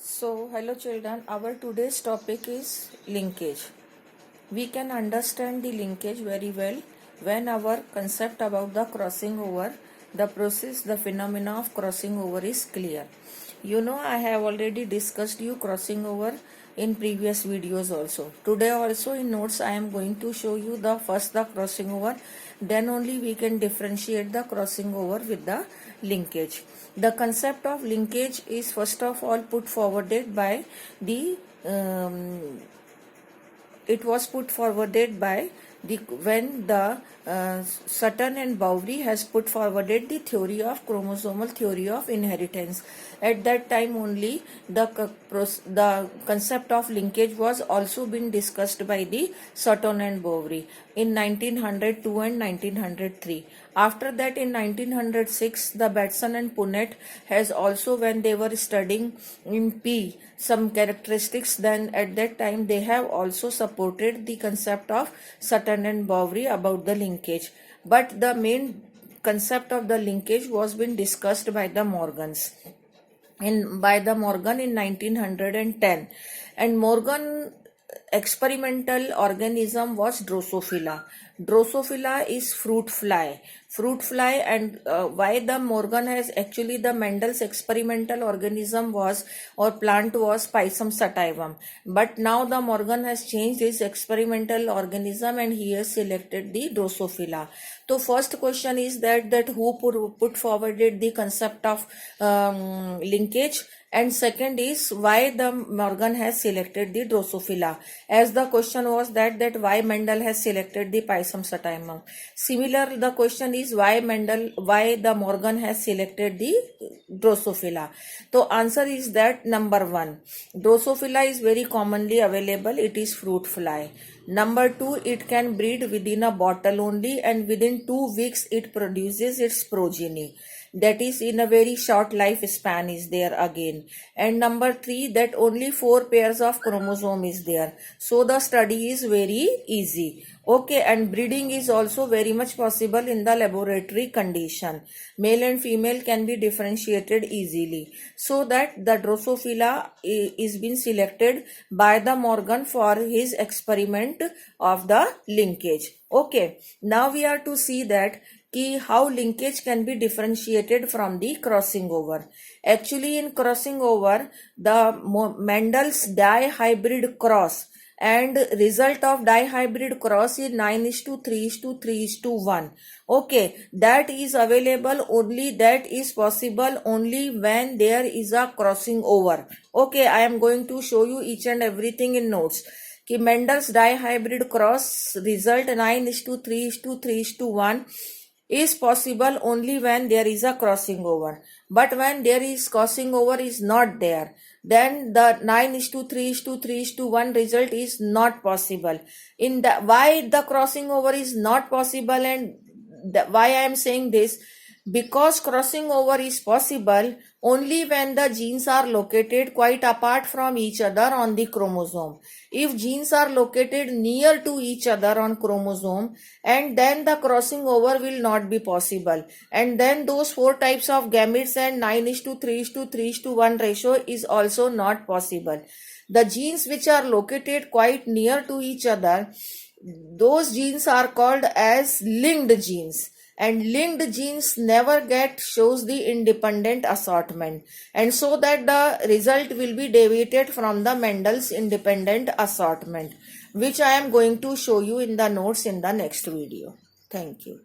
So, hello children, our today's topic is linkage. We can understand the linkage very well when our concept about the crossing over, the process, the phenomena of crossing over is clear. You know, I have already discussed you crossing over in previous videos also. Today also in notes I am going to show you the crossing over, then only we can differentiate the crossing over with the linkage. The concept of linkage is first of all put forwarded by the it was put forwarded by when the Sutton and Bowry has put forwarded the theory of chromosomal theory of inheritance. At that time only the concept of linkage was also been discussed by the Sutton and Bowry in 1902 and 1903. After that, in 1906, the Batson and Punnett has also, when they were studying in P some characteristics, then at that time they have also supported the concept of Sutton and Bowry about the linkage. But the main concept of the linkage was been discussed by the Morgans. By the Morgan in 1910, and Morgan experimental organism was Drosophila. Drosophila is fruit fly. And why the Morgan has actually the Mendel's experimental organism was or plant was Pisum sativum. But now the Morgan has changed his experimental organism and he has selected the Drosophila. So first question is that who put forwarded the concept of linkage, and second is why the Morgan has selected the Drosophila. As the question was that why Mendel has selected the Pisum sativum. Similar, the question is why the Morgan has selected the Drosophila. So answer is that number 1, Drosophila is very commonly available. It is fruit fly. Number 2, it can breed within a bottle only, and within 2 weeks it produces its progeny. That is, in a very short life span is there again. And number 3, that only 4 pairs of chromosome is there. So the study is very easy. Okay, and breeding is also very much possible in the laboratory condition. Male and female can be differentiated easily. So that the Drosophila is being selected by the Morgan for his experiment of the linkage. Okay, now we are to see that how linkage can be differentiated from the crossing over. Actually, in crossing over, the Mendel's dihybrid cross and result of dihybrid cross is 9:3:3:1. Okay, that is available only, that is possible only when there is a crossing over. Okay, I am going to show you each and everything in notes. Mendel's dihybrid cross result 9:3:3:1 is possible only when there is a crossing over. But when there is crossing over is not there, then the 9:3:3:1 result is not possible. In the why the crossing over is not possible, and why I am saying this, because crossing over is possible only when the genes are located quite apart from each other on the chromosome. If genes are located near to each other on chromosome, and then the crossing over will not be possible, and then those 4 types of gametes and 9:3:3:1 ratio is also not possible. The genes which are located quite near to each other, those genes are called as linked genes, and linked genes never shows the independent assortment, and so that the result will be deviated from the Mendel's independent assortment, which I am going to show you in the notes in the next video. Thank you.